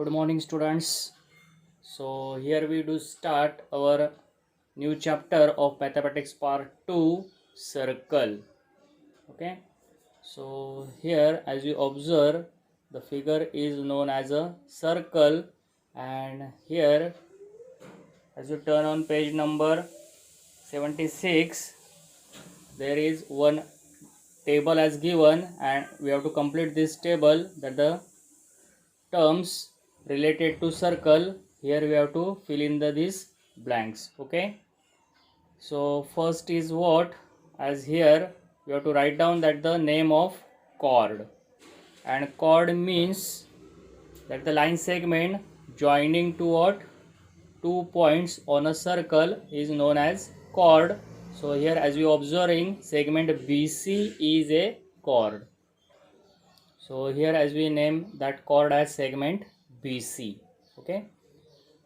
Good morning, students. So here we do start our new chapter of mathematics part 2, circle. Okay. So here as you observe, the figure is known as a circle, and here as you turn on page number 76, there is one table as given, and we have to complete this table, that the terms related to circle. Here we have to fill in these blanks. Okay, so first is what, as here we have to write down that the name of chord, and chord means that the line segment joining to what, 2 points on a circle is known as chord. So here as we observing, segment BC is a chord. So here as we name that chord as segment BC. Okay,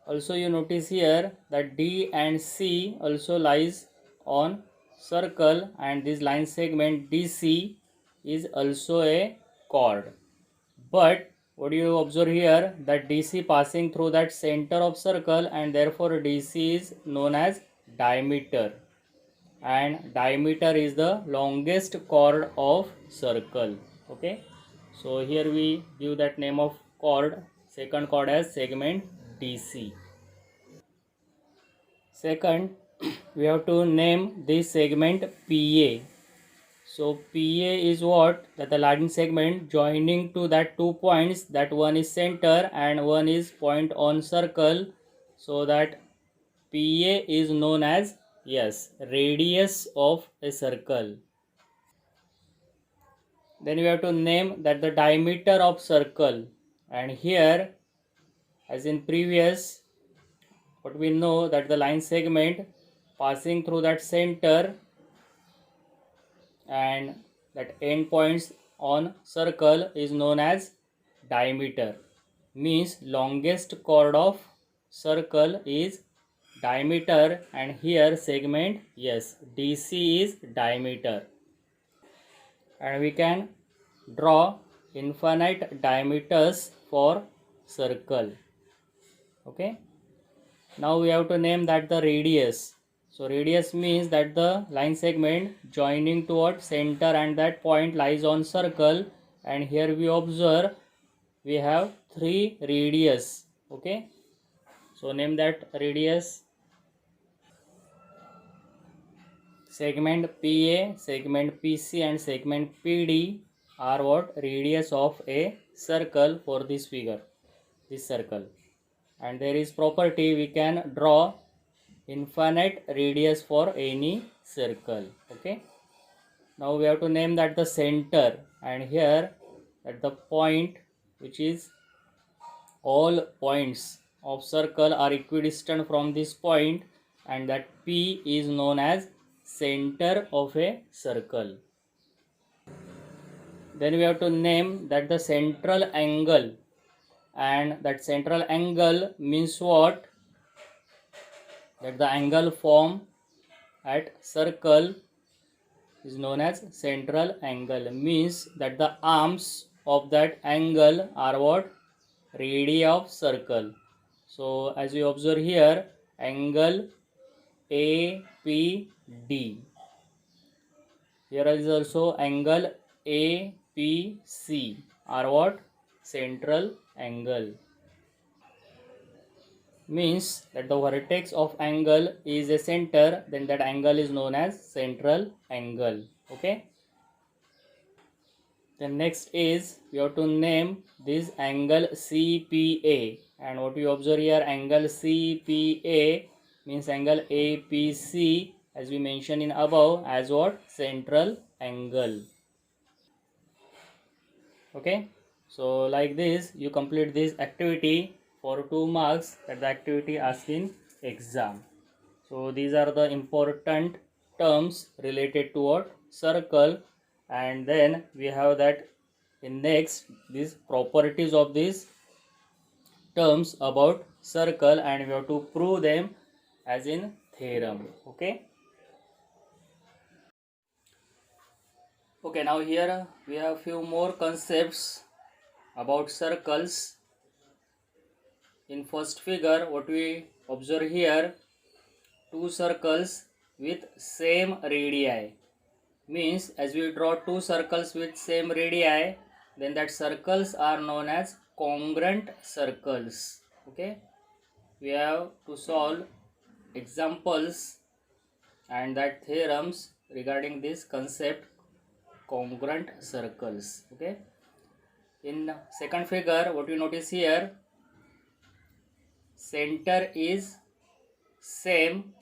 also you notice here that D and C also lies on circle, and this line segment DC is also a chord. But what do you observe here, that DC passing through that center of circle, and therefore DC is known as diameter, and diameter is the longest chord of circle. Okay, so here we give that name of chord, second chord, as segment DC. Second, we have to name this segment PA. So PA is what, that the line segment joining to that 2 points, that one is center and one is point on circle, so that PA is known as, yes, radius of a circle. Then we have to name that the diameter of circle, and here as in previous, what we know, that the line segment passing through that center and that end points on circle is known as diameter, means longest chord of circle is diameter, and here segment, yes, DC is diameter, and we can draw infinite diameters for circle. Okay, now we have to name that the radius. So radius means that the line segment joining toward center and that point lies on circle, and here we observe we have 3 radius. Okay, so name that radius. Segment PA, segment PC and segment PD are what, radius of a circle for this figure, this circle. And there is property, we can draw infinite radius for any circle. Okay, now we have to name that the center, and here at the point which is, all points of circle are equidistant from this point, and that P is known as center of a circle. Then we have to name that the central angle, and that central angle means what, that the angle formed at circle is known as central angle, means that the arms of that angle are what, radii of circle. So as we observe here, angle APD, here is also angle APC are what, central angle, means that the vertex of angle is a center, then that angle is known as central angle. Okay, the next is we have to name this angle CPA, and what you observe here, angle CPA means angle APC, as we mentioned in above, as what, central angle. Okay, so like this you complete this activity for 2 marks, that the activity asked in exam. So these are the important terms related to what, circle, and then we have that in next, these properties of these terms about circle, and we have to prove them as in theorem. Okay, now here we have few more concepts about circles. in first figure, what we observe here, two circles with same radii. Means as we draw two circles with same radii, then that circles are known as congruent circles. Okay, we have to solve examples and that theorems regarding this concept congruent circles. Okay, in second figure, what you notice here, center is same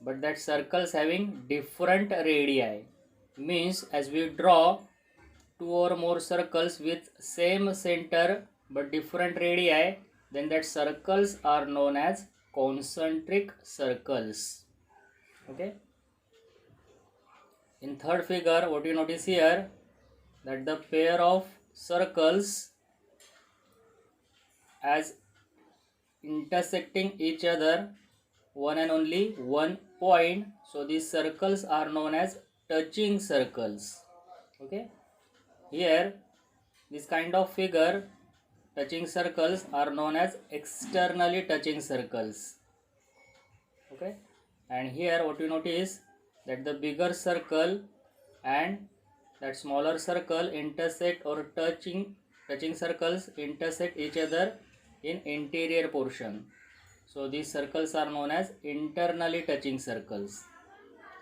but that circles having different radii. Means as we draw two or more circles with same center but different radii, then that circles are known as concentric circles. Okay, in third figure, what you notice here, that the pair of circles as intersecting each other one and only one point, so these circles are known as touching circles. Okay, here this kind of figure, touching circles, are known as externally touching circles. Okay, and here what you notice, that the bigger circle and that smaller circle intersect, or touching circles intersect each other in interior portion. So these circles are known as internally touching circles.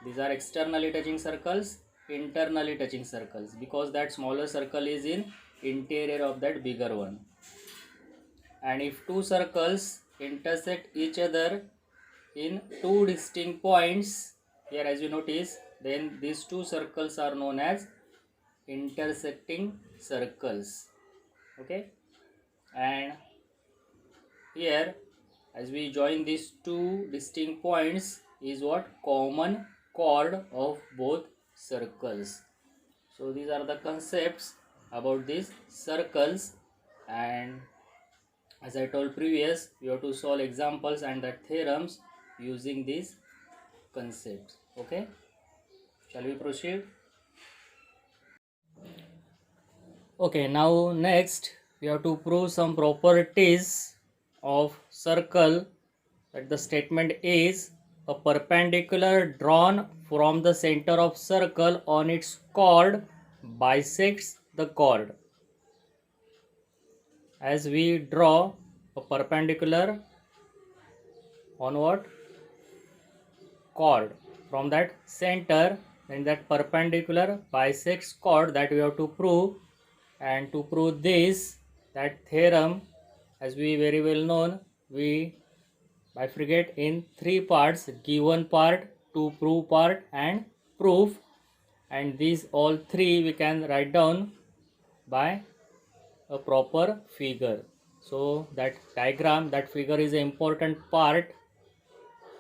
These are externally touching circles, internally touching circles, because that smaller circle is in interior of that bigger one. And if two circles intersect each other in two distinct points, here as you notice, then these two circles are known as intersecting circles. Okay, and here as we join these two distinct points is what, common chord of both circles. So these are the concepts about these circles, and as I told previous, you have to solve examples and the theorems using these concepts. Okay, shall we proceed? Okay, now next we have to prove some properties of circle. That the statement is, a perpendicular drawn from the center of circle on its chord bisects the chord. As we draw a perpendicular on what, chord from that center, then that perpendicular bisects chord, that we have to prove. And to prove this, that theorem, as we very well known, we bifurcate in three parts: given part, to prove part, and proof. And these all three we can write down by a proper figure. So that diagram, that figure is an important part,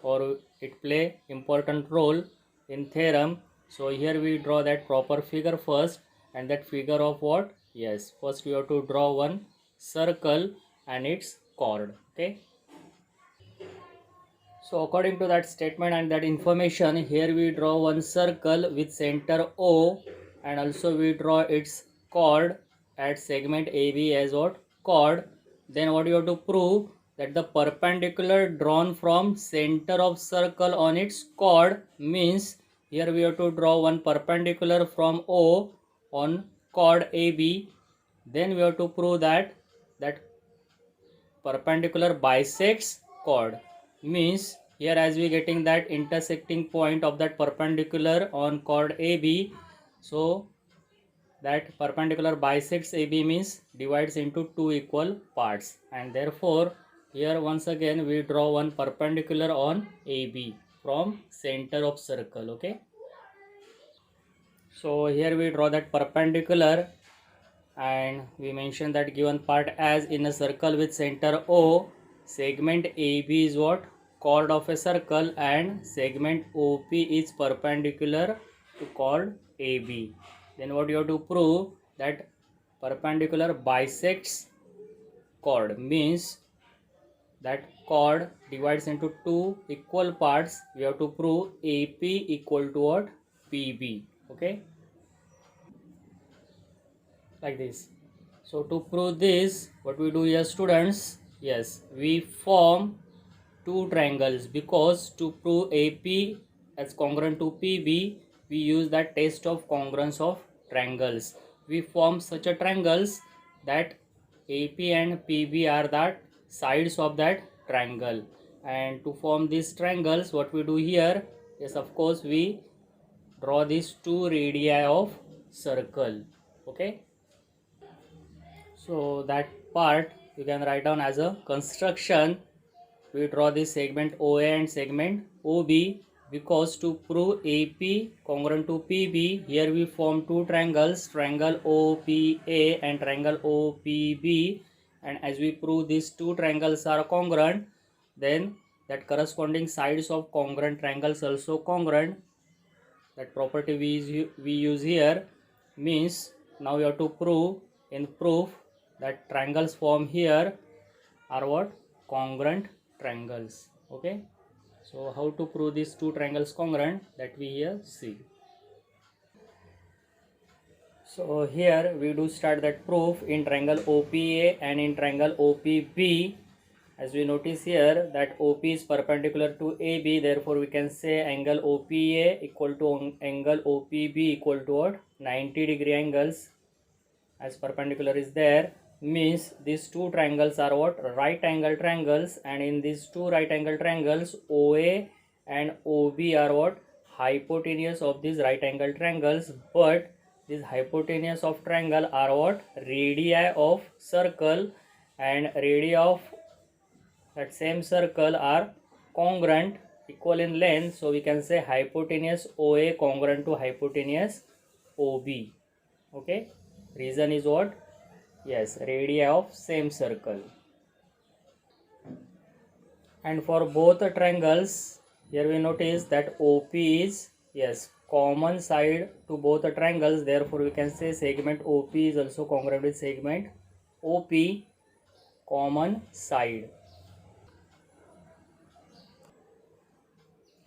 or it play important role in theorem. So here we draw that proper figure first, and that figure of what, yes, first we have to draw one circle and its chord. Okay, so according to that statement and that information, here we draw one circle with center O, and also we draw its chord at segment AB as what, chord. Then what you have to prove, that the perpendicular drawn from center of circle on its chord, means here we have to draw one perpendicular from O on chord AB. Then we have to prove that that perpendicular bisects chord, means here as we getting that intersecting point of that perpendicular on chord AB, so that perpendicular bisects AB means divides into two equal parts, and therefore here once again we draw one perpendicular on AB from center of circle. Okay, so here we draw that perpendicular, and we mention that given part as, in a circle with center O, segment AB is what, chord of a circle, and segment OP is perpendicular to chord AB. Then what you have to prove, that perpendicular bisects chord, means that chord divides into two equal parts. We have to prove AP equal to what, PB. Okay, like this. So to prove this, what we do here students, yes, we form two triangles because to prove AP as congruent to PB, we use that test of congruence of triangles. We form such a triangles that AP and PB are the sides of that triangle. And to form these triangles, what we do here is, of course, we draw these two radii of circle. Okay, so that part you can write down as a construction. We draw this segment OA and segment OB because to prove AP congruent to PB, here we form two triangles, triangle OPA and triangle OPB, and as we prove these two triangles are congruent, then that corresponding sides of congruent triangles also congruent. That property we use here means now we have to prove in proof that triangles formed here are what? Congruent triangles. Okay, so how to prove these two triangles congruent, that we here see. So here we do start that proof in triangle OPA and in triangle OPB. As we notice here that OP is perpendicular to AB, therefore we can say angle OPA equal to angle OPB equal to what? 90-degree angles, as perpendicular is there, means these two triangles are what? Right angle triangles, and in these two right angle triangles OA and OB are what? Hypotenuse of these right angle triangles, but these hypotenuse of triangle are what? Radii of circle, and radii of that same circle are congruent, equal in length, so we can say hypotenuse OA congruent to hypotenuse OB. Okay, reason is what? Yes, radii of same circle. And for both the triangles, here we notice that OP is, yes, common side to both the triangles, therefore we can say segment OP is also congruent with segment OP, common side.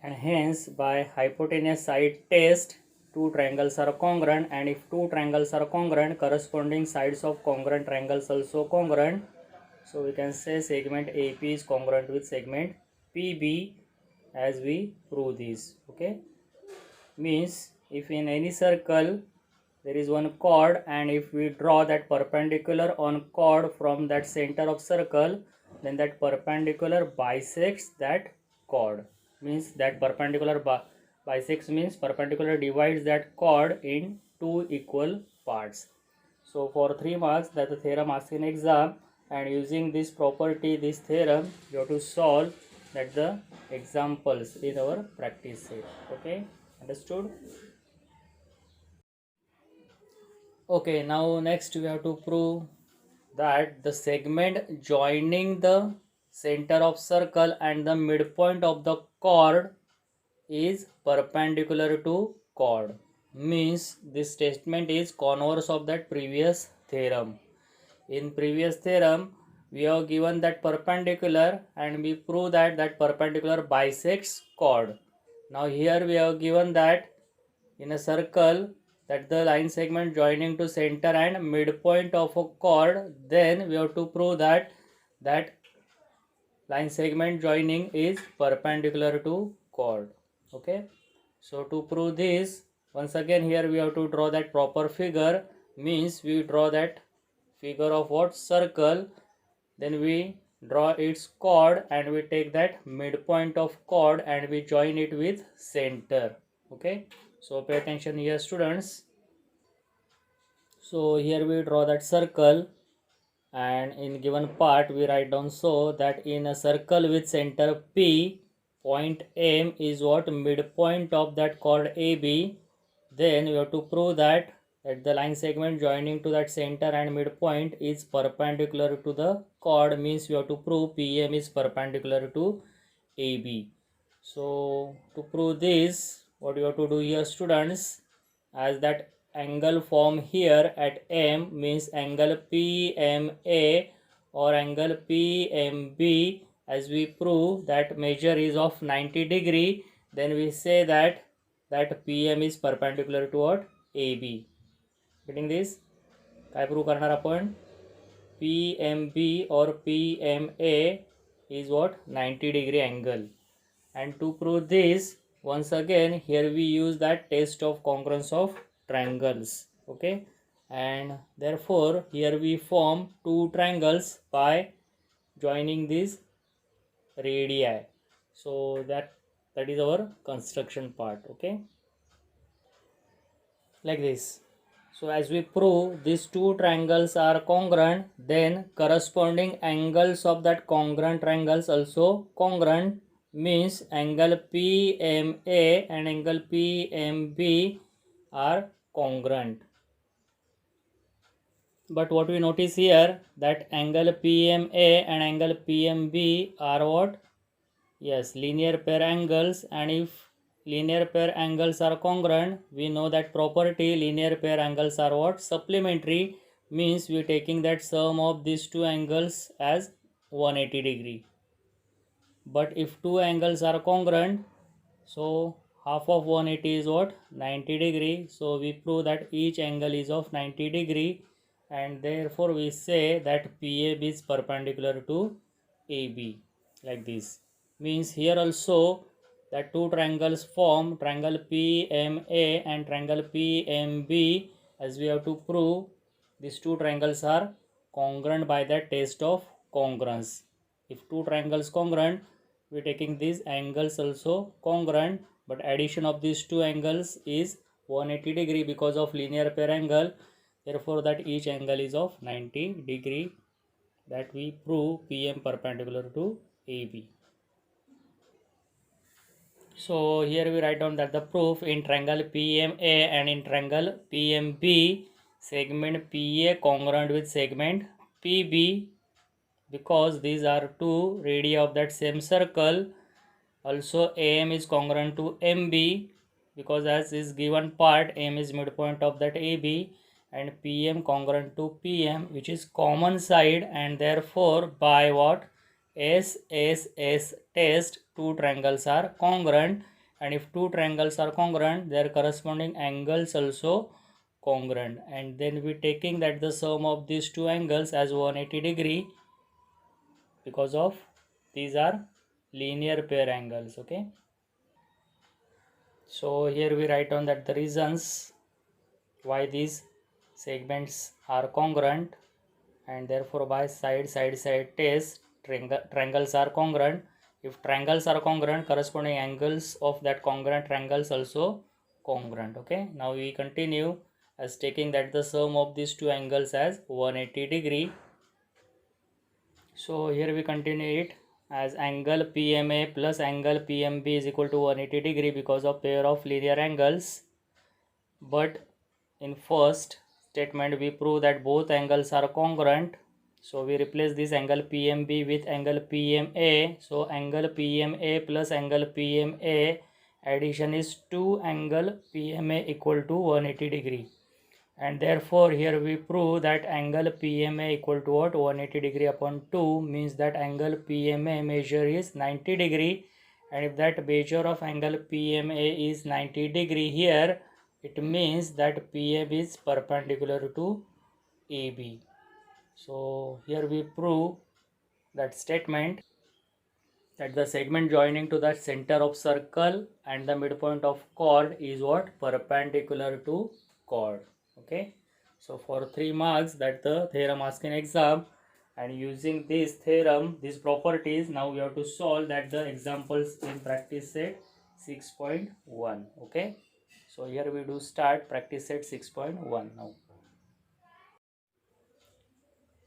And hence by hypotenuse side test, two triangles are congruent, and if two triangles are congruent, corresponding sides of congruent triangles also congruent, so we can say segment AP is congruent with segment PB as we prove this. Okay, means if in any circle there is one chord, and if we draw that perpendicular on chord from that center of circle, then that perpendicular bisects that chord, means that perpendicular bisects means perpendicular divides that chord in two equal parts. So for 3 marks, that the theorem asked in exam, and using this property, this theorem, you have to solve that the examples in our practice set. Okay, understood? Okay, now next we have to prove that the segment joining the center of circle and the midpoint of the chord is perpendicular to chord, means this statement is converse of that previous theorem. In previous theorem we have given that perpendicular and we prove that that perpendicular bisects chord. Now here we have given that in a circle that the line segment joining to center and midpoint of a chord, then we have to prove that that line segment joining is perpendicular to chord. Okay, so to prove this, once again here we have to draw that proper figure, means we draw that figure of what? Circle, then we draw its chord and we take that midpoint of chord and we join it with center. Okay, so pay attention here students. So here we draw that circle, and in given part we write down so that in a circle with center P, point M is what? Midpoint of that chord AB. Then we have to prove that the line segment joining to that center and midpoint is perpendicular to the chord, means we have to prove PM is perpendicular to AB. So to prove this, what you have to do here students, as that angle form here at M means angle PMA or angle PMB, as we prove that measure is of 90 degree, then we say that that PM is perpendicular to what? AB. Getting this? काय prove करणार आपण? PMB or PMA is what? 90-degree angle. And to prove this, once again here we use that test of congruence of triangles. Okay, and therefore here we form two triangles by joining these radii. So that is our construction part. Okay, like this. So as we prove these two triangles are congruent, then corresponding angles of that congruent triangles also congruent, means angle PMA and angle PMB are congruent. But what we notice here, that angle PMA and angle PMB are what? Yes, linear pair angles, and if linear pair angles are congruent, we know that property linear pair angles are what? Supplementary, means we are taking that sum of these two angles as 180 degree. But if two angles are congruent, so half of 180 is what? 90 degree. So we prove that each angle is of 90 degree, and therefore we say that PAB is perpendicular to AB, like this. Means here also that two triangles form, triangle PMA and triangle PMB, as we have to prove these two triangles are congruent by the test of congruence. If two triangles congruent, we are taking these angles also congruent, but addition of these two angles is 180 degree because of linear pair angle. Therefore that each angle is of 90 degree, that we prove PM perpendicular to AB. So here we write down that the proof in triangle PMA and in triangle PMB, segment PA congruent with segment PB, because these are two radii of that same circle. Also AM is congruent to MB, because as is given part, M is midpoint of that AB, and PM congruent to PM, which is common side, and therefore by what? SSS test, two triangles are congruent, and if two triangles are congruent, their corresponding angles also congruent, and then we taking that the sum of these two angles as 180 degree, because of these are linear pair angles. Okay, so here we write down that the reasons why these segments are congruent, and therefore by side test triangles are congruent. If triangles are congruent, corresponding angles of that congruent triangles also congruent. Okay, now we continue as taking that the sum of these two angles as 180 degree. So here we continue it as angle PMA plus angle PMB is equal to 180 degree because of pair of linear angles. But in first statement we prove that both angles are congruent. So we replace this angle PMB with angle PMA. So angle PMA plus angle PMA addition is 2 angle PMA equal to 180 degree. And therefore here we prove that angle PMA equal to what? 180 degree upon 2, means that angle PMA measure is 90 degree, and if that measure of angle PMA is 90 degree here, it means that PM is perpendicular to AB. So here we prove that statement, that the segment joining to the center of circle and the midpoint of chord is what? Perpendicular to chord. Okay, so for 3 marks that the theorem asked in exam, and using this theorem, these properties, now we have to solve that the examples in practice set 6.1. okay, so here we do start practice set 6.1 now.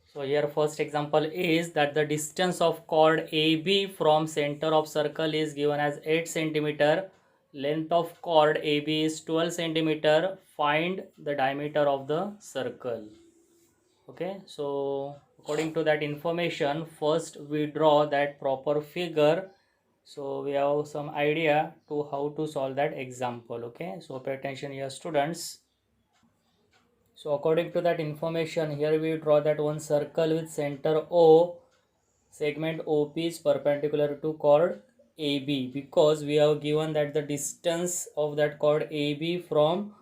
So here first example is that the distance of chord AB from center of circle is given as 8 cm. Length of chord AB is 12 cm. Find the diameter of the circle. Okay, so according to that information, first we draw that proper figure. So we have some idea to how to solve that example. Okay, so pay attention here students. So according to that information, here we draw that one circle with center O. Segment OP is perpendicular to chord AB, because we have given that the distance of that chord AB from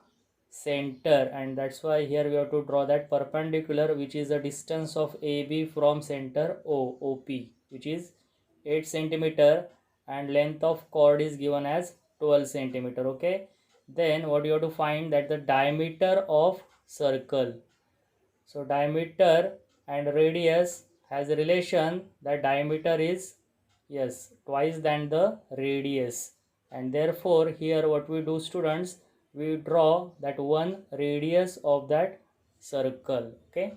center, and that's why here we have to draw that perpendicular, which is the distance of AB from center OP, which is 8 centimeter, and length of chord is given as 12 centimeter. Okay, then what you have to find that the diameter of circle. So diameter and radius has a relation that diameter is, yes, twice than the radius, and therefore here what we do, students, we draw that one radius of that circle. Okay,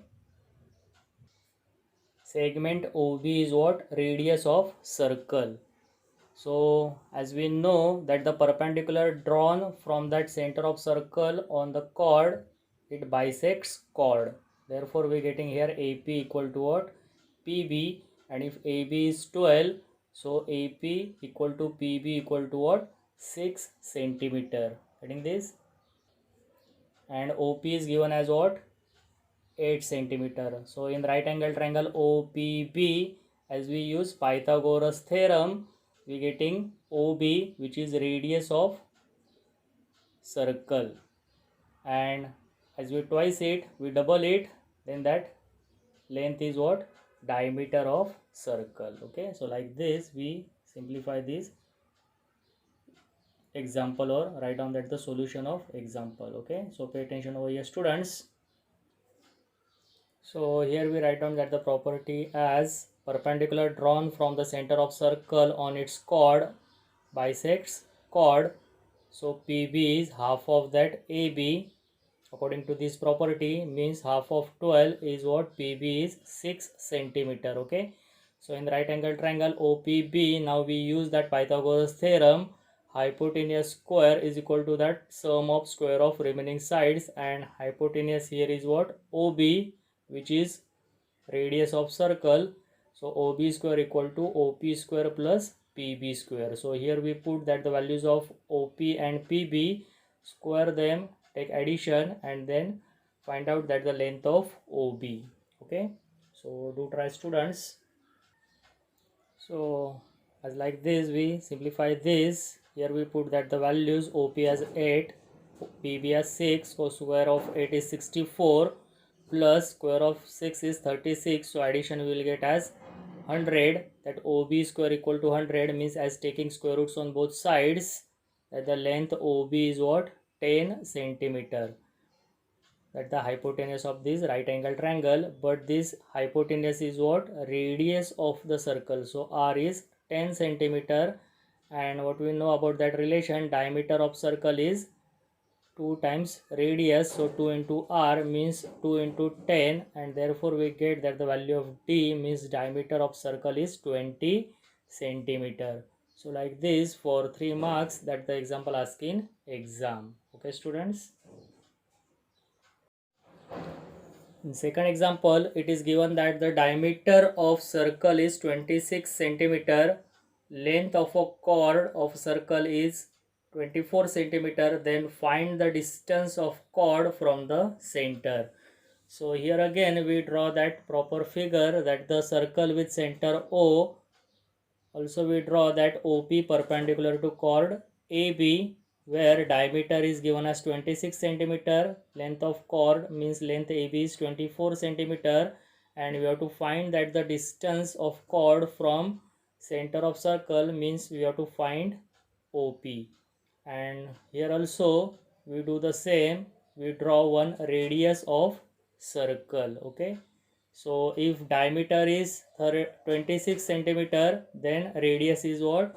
segment OB is what? Radius of circle. So as we know that the perpendicular drawn from that center of circle on the chord, it bisects chord. Therefore we are getting here AP equal to what? PB, and if AB is 12, so AP equal to PB equal to what? 6 centimeter. Getting this? And OP is given as what? 8 centimeter. So in right angle triangle OPB, as we use Pythagoras theorem, we getting OB, which is radius of circle, and as we twice it, we double it, then that length is what? Diameter of circle. Okay, so like this we simplify this example, or write down that the solution of example. Okay, so pay attention over here, students. So here we write down that the property as perpendicular drawn from the center of circle on its chord bisects chord. So PB is half of that AB. According to this property, means half of 12 is what? PB is 6 centimeter. Okay, so in the right angle triangle OPB, now we use that Pythagoras theorem. Hypotenuse square is equal to that sum of square of remaining sides, and hypotenuse here is what? OB, which is radius of circle. So OB square equal to OP square plus PB square. So here we put that the values of OP and PB, square them, take addition, and then find out that the length of OB. Okay, so do try, students. So as like this we simplify this. Here we put that the values OP as 8, PB as 6, so square of 8 is 64, plus square of 6 is 36, so addition we will get as 100. That OB square equal to 100 means, as taking square roots on both sides, that the length OB is what? 10 centimeter. That the hypotenuse of this right angle triangle, but this hypotenuse is what? Radius of the circle. So R is 10 centimeter, and what we know about that relation, diameter of circle is 2 times radius, so 2 into R means 2 into 10, and therefore we get that the value of D means diameter of circle is 20 centimeter. So like this for 3 marks, that the example asked in exam. Okay, students. In second example, it is given that the diameter of circle is 26 centimeter, length of a chord of circle is 24 centimeter, then find the distance of chord from the center. So here again we draw that proper figure, that the circle with center O. Also we draw that OP perpendicular to chord AB, where diameter is given as 26 centimeter, length of chord means length AB is 24 centimeter, and we have to find that the distance of chord from center of circle means we have to find OP. And here also we do the same, we draw one radius of circle. Okay, so if diameter is 26 centimeter, then radius is what?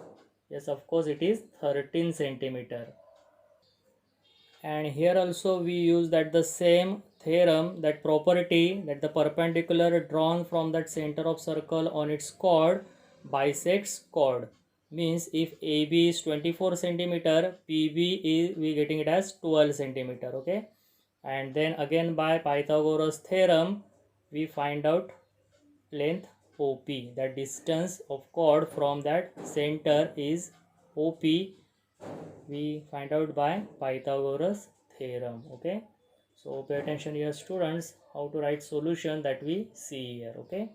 Yes, of course it is 13 centimeter. And here also we use that the same theorem, that property, that the perpendicular drawn from that center of circle on its chord bisects chord. Means if AB is 24 centimeter, PB is, we getting it as 12 centimeter. Okay, and then again by Pythagoras theorem we find out length OP. The distance of chord from that center is OP. We find out by Pythagoras theorem. Okay, so pay attention here, students, how to write solution that we see here. Okay,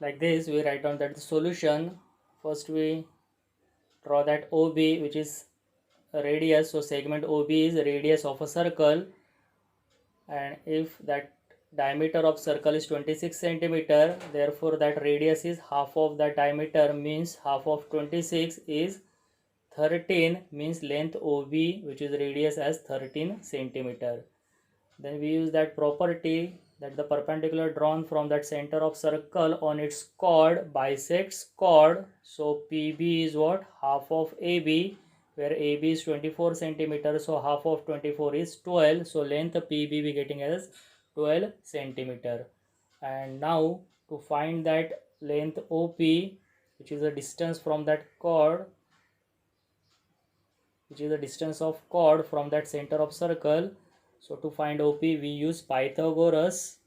like this we write down that the solution. First we draw that OB, which is radius, so segment OB is radius of a circle, and if that diameter of circle is 26 centimeter, therefore that radius is half of that diameter, means half of 26 is 13, means length OB, which is radius, as 13 centimeter. Then we use that property that the perpendicular drawn from that center of circle on its chord bisects chord. So PB is what? Half of AB, where AB is 24 centimeters, so half of 24 is 12. So length PB we getting as 12 centimeter. And now to find that length OP, which is the distance from that chord, which is the distance of chord from that center of circle. So to find OP, we use Pythagoras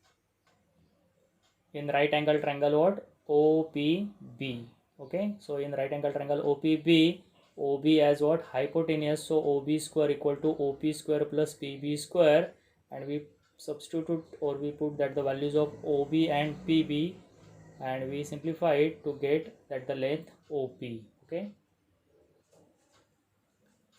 in right angle triangle what? OPB. Okay, so in right angle triangle OPB, OB as what? Hypotenuse. So OB square equal to OP square plus PB square, and we substitute or we put that the values of OB and PB, and we simplify it to get that the length OP. Okay.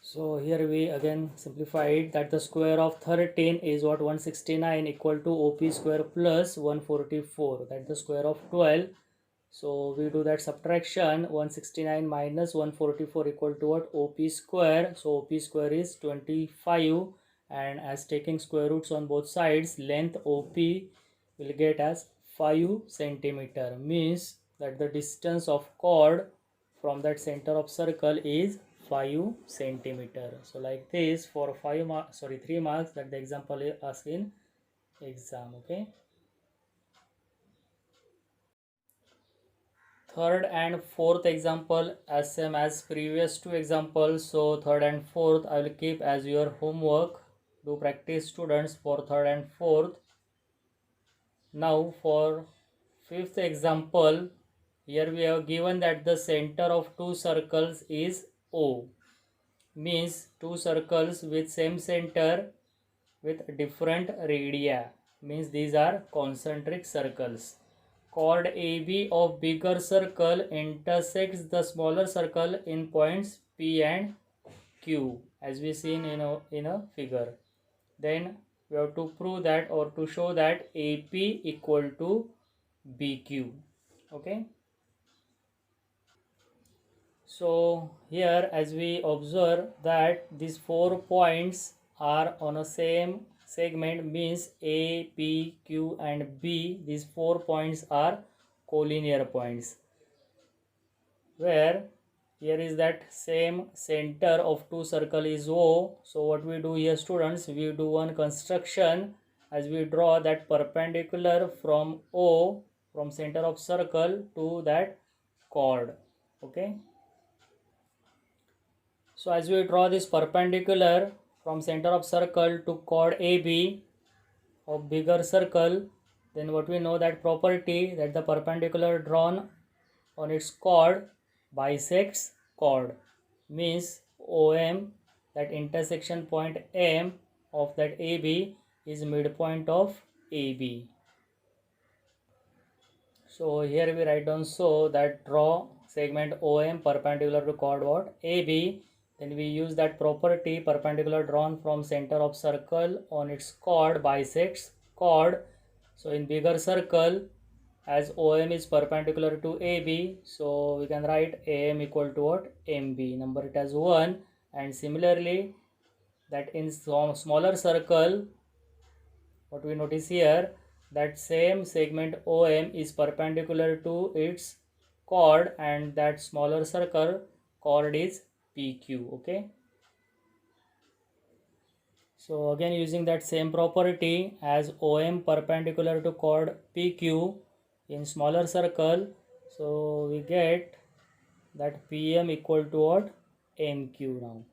So here we again simplified that the square of 13 is what? 169 equal to OP square plus 144, that the square of 12. So we do that subtraction, 169 minus 144 equal to what? OP square. So OP square is 25, and as taking square roots on both sides, length OP will get as 5 centimeter, means that the distance of chord from that center of circle is 5 centimeter. So like this for 5 marks, 3 marks, that the example is asked in exam. Okay. Third and fourth example as same as previous two examples. So third and fourth I will keep as your homework. Do practice, students, for third and fourth. Now for fifth example, here we have given that the center of two circles is O, means two circles with same center with different radii, means these are concentric circles. Chord AB of bigger circle intersects the smaller circle in points P and Q, as we seen in a figure. Then we have to prove that or to show that AP equal to BQ. Okay. So here as we observe that these 4 points are on a same segment, means A, P, Q and B. These 4 points are collinear points, where here is that same center of two circle is O. So what we do here, students, we do one construction as we draw that perpendicular from O, from center of circle to that chord. Okay. So as we draw this perpendicular from center of circle to chord AB of bigger circle, then what we know that property that the perpendicular drawn on its chord bisects chord, means OM, that intersection point M of that AB is midpoint of AB. So here we write down, so that draw segment OM perpendicular to chord what? AB. Then we use that property perpendicular drawn from center of circle on its chord bisects chord. So in bigger circle, as OM is perpendicular to AB, so we can write AM equal to what? MB. Number it as 1. And similarly, that in smaller circle, what we notice here, that same segment OM is perpendicular to its chord, and that smaller circle chord is PQ. Okay. So again using that same property, as OM perpendicular to chord PQ in smaller circle, so we get that PM equal to what? MQ now.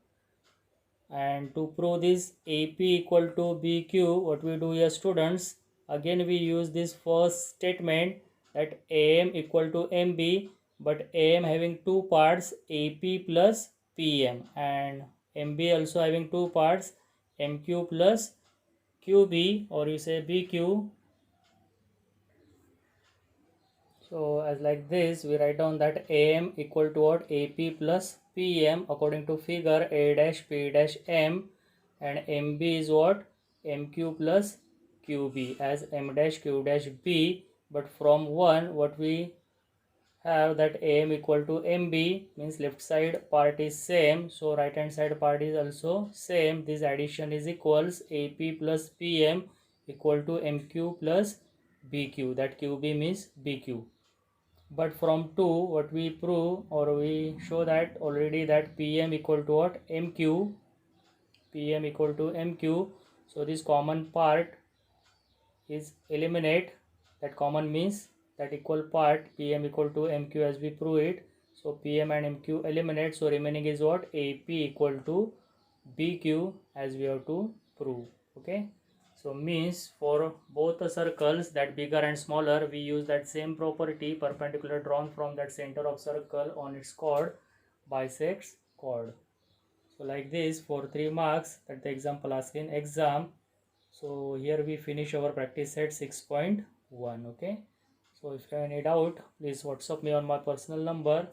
And to prove this AP equal to BQ, what we do here, students, again we use this first statement that AM equal to MB, but AM having two parts, AP plus PM, and MB also having two parts, MQ plus QB, or you say BQ. So as like this we write down that AM equal to what? AP plus Pm according to figure A dash P dash M, and Mb is what? Mq plus Qb as M dash Q dash B. But from 1 what we have that Am equal to Mb means left side part is same, so right hand side part is also same. This addition is equals Ap plus Pm equal to Mq plus Bq, that Qb means Bq. But from 2 what we prove or we show that already that Pm equal to what? Mq. Pm equal to Mq. So this common part is eliminate. That common means that equal part Pm equal to Mq as we prove it. So Pm and Mq eliminate. So remaining is what? Ap equal to Bq as we have to prove. Okay. So means for both the circles, that bigger and smaller, we use that same property, perpendicular drawn from that center of circle on its chord bisects chord. So like this for 3 marks that the example asked in exam. So here we finish our practice set 6.1. Okay. So if you have any doubt, please WhatsApp me on my personal number.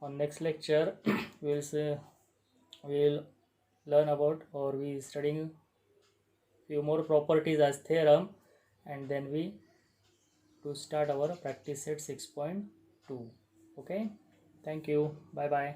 On next lecture, we will learn about or we studying few more properties as theorem, and then we to start our practice set 6.2. Okay. Thank you. Bye bye.